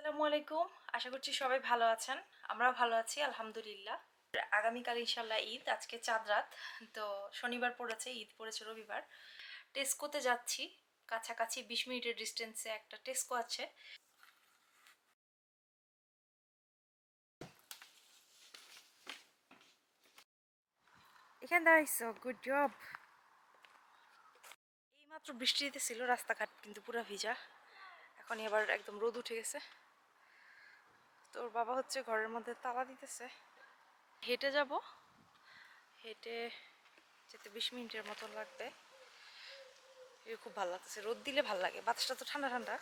আসসালামু আলাইকুম। আশা করছি সবাই ভালো আছেন। আমরাও ভালো আছি আলহামদুলিল্লাহ। আগামীকাল ইনশাল্লাহ ঈদ। আজকে চাঁদ রাত। তো শনিবার পড়েছে, ঈদ পড়েছে রবিবার। টেস্কোতে যাচ্ছি। কাছাকাছি 20 মিনিটের ডিস্টেন্সে একটা টেস্কো আছে। এখানে দাঁড়াইছো, গুড জব। এইমাত্র বৃষ্টি দিতেছিল, রাস্তাঘাট কিন্তু পুরো ভিজা। এখন এবার একদম রোদ উঠে গেছে। তোর বাবা হচ্ছে ঘরের মধ্যে তালা দিতেছে। হেঁটে যাব, হেঁটে যেতে 20 মিনিটের মতন লাগবে। খুব ভালো লাগতেছে, রোদ দিলে ভালো লাগে, বাতাসটা তো ঠান্ডা ঠান্ডা।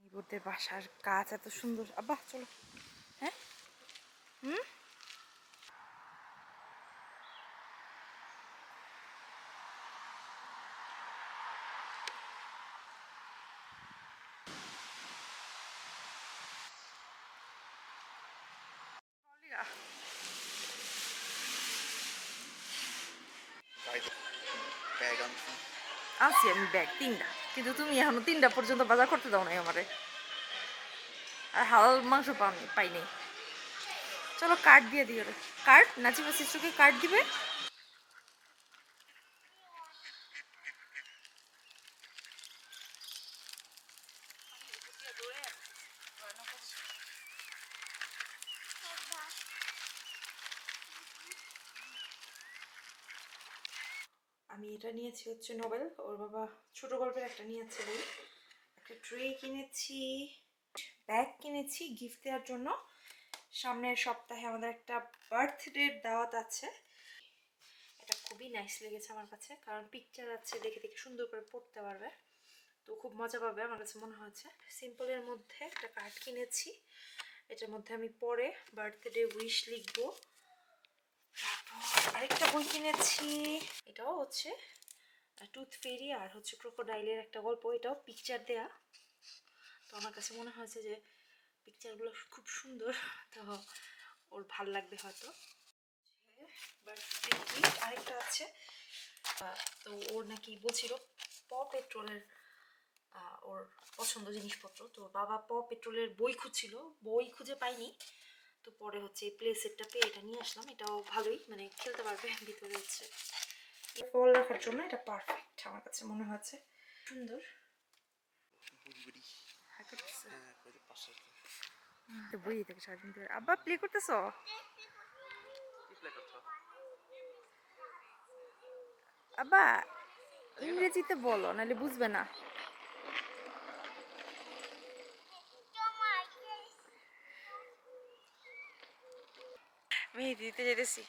নিবুরদের বাসার কাজ এত সুন্দর। আব্বা চলো। হ্যাঁ, হুম, আনছি আমি ব্যাগ 3টা, কিন্তু তুমি এখনো 3টা পর্যন্ত বাজার করতে দাও নাই আমারে। আর হালাল মাংস পাইনি। চলো কার্ড দিয়ে দিও রে। কার্ড নাচিবা শিশুকে কার্ড দিবে। আমি এটা নিয়েছি হচ্ছে নোবেল, ওর বাবা ছোট গল্পের একটা নিয়েছে বই। একটা ট্রে কিনেছি, ব্যাগ কিনেছি গিফট দেওয়ার জন্য। সামনের সপ্তাহে আমাদের একটা বার্থডে দাওয়াত আছে। এটা খুবই নাইস লেগেছে আমার কাছে, কারণ পিকচার আছে, দেখে দেখে সুন্দর করে পড়তে পারবে, তো খুব মজা পাবে আমার কাছে মনে হয়েছে। সিম্পলের মধ্যে একটা কার্ড কিনেছি, এটার মধ্যে আমি পরে বার্থডে উইশ লিখবো। তারপর আরেকটা বই কিনেছি, এটাও হচ্ছে টুথ ফেরি আর হচ্ছে ক্রোকোডাইলের একটা গল্প, এটাও পিকচার দেয়া। তো আমার কাছে মনে হয়েছে যে পিকচারগুলো খুব সুন্দর, তো ওর ভাল লাগবে হয়তো। আরেকটা আছে, তো ওর নাকি বলছিল পেট্রোলের ওর পছন্দ জিনিসপত্র, তো বাবা পেট্রোলের বই খুঁজছিল, বই খুঁজে পাইনি, তো পরে হচ্ছে প্লে সেটটা পেয়ে এটা নিয়ে আসলাম। এটাও ভালোই, মানে খেলতে পারবে। ভিতরে হচ্ছে ফল রাখার জন্য এটা পারফেক্ট আমার কাছে মনে হচ্ছে, সুন্দর। বই থেকে সারাদিন ধরে আব্বা প্লে করতেছো? আব্বা ইংরেজিতে বলো, নাহলে বুঝবে না। মেহেদি দিতে যেতেছি,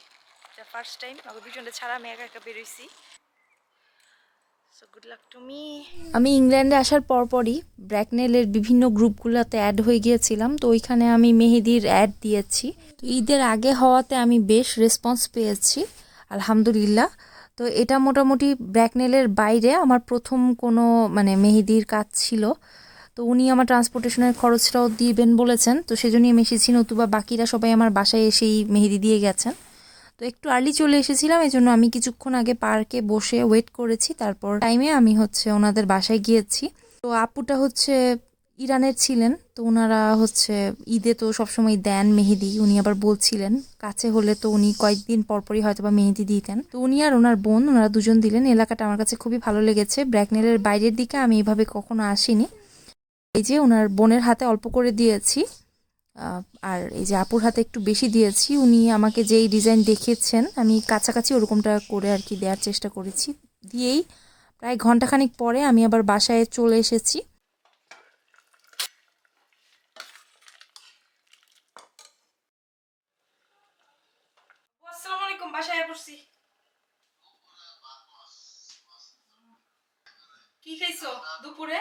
এটা ফার্স্ট টাইম আমাকে দুজনে ছাড়া আমি একা একা বেরোইছি। So good luck to me. আমি ইংল্যান্ডে আসার পরপরই ব্র্যাকনেলের বিভিন্ন গ্রুপগুলোতে অ্যাড হয়ে গিয়েছিলাম, তো ওইখানে আমি মেহেদির অ্যাড দিয়েছি। তো ঈদের আগে হওয়াতে আমি বেশ রেসপন্স পেয়েছি আলহামদুলিল্লাহ। তো এটা মোটামুটি ব্র্যাকনেলের বাইরে আমার প্রথম কোনো মানে মেহেদির কাজ ছিল। তো উনি আমার ট্রান্সপোর্টেশনের খরচটাও দিবেন বলেছেন, তো সেজন্যই আমি এসেছি, নতুবা বাকিরা সবাই আমার বাসায় এসেই মেহেদি দিয়ে গেছেন। তো একটু আর্লি চলে এসেছিলাম, এই জন্য আমি কিছুক্ষণ আগে পার্কে বসে ওয়েট করেছি, তারপর টাইমে আমি হচ্ছে ওনাদের বাসায় গিয়েছি। তো আপুটা হচ্ছে ইরানের ছিলেন, তো ওনারা হচ্ছে ঈদে তো সবসময় দেন মেহেদি। উনি আবার বলছিলেন কাছে হলে তো উনি কয়েকদিন পরপরই হয়তো বা মেহেদি দিতেন, তো উনি আর ওনার বোন ওনারা দুজন দিলেন। এলাকাটা আমার কাছে খুবই ভালো লেগেছে, ব্র্যাকনেলের বাইরের দিকে আমি এভাবে কখনো আসিনি। এই যে ওনার বোনের হাতে অল্প করে দিয়েছি, আর এই যে আপুর হাতে একটু বেশি দিয়েছি। উনি আমাকে যেই ডিজাইন দেখিয়েছেন আমি কাছাকাছি ওরকমটা করে আর কি দেওয়ার চেষ্টা করেছি। দিয়েই প্রায় ঘন্টাখানিক পরে আমি আবার বাসায় চলে এসেছি। আসসালামু আলাইকুম, বাসায় পড়ছি। কি খাইছো দুপুরে?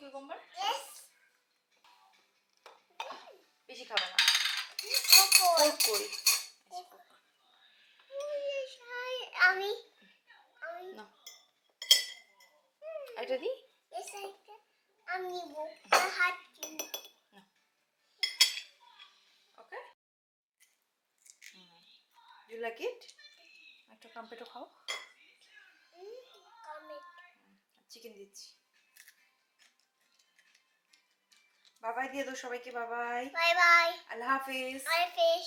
Cucumber Yes. বেশি খাবে না Coco. ফোর্ক করি আমি না এটা দি Yes, আমি নিব হাত কিনি ওকে ইউ লাইক ইট একটা কাম্পেটো খাও কমেন্ট চিকেন দিচ্ছি বাবাই দিয়ে দাও সবাইকে বাবাই bye bye Allah Hafiz I fish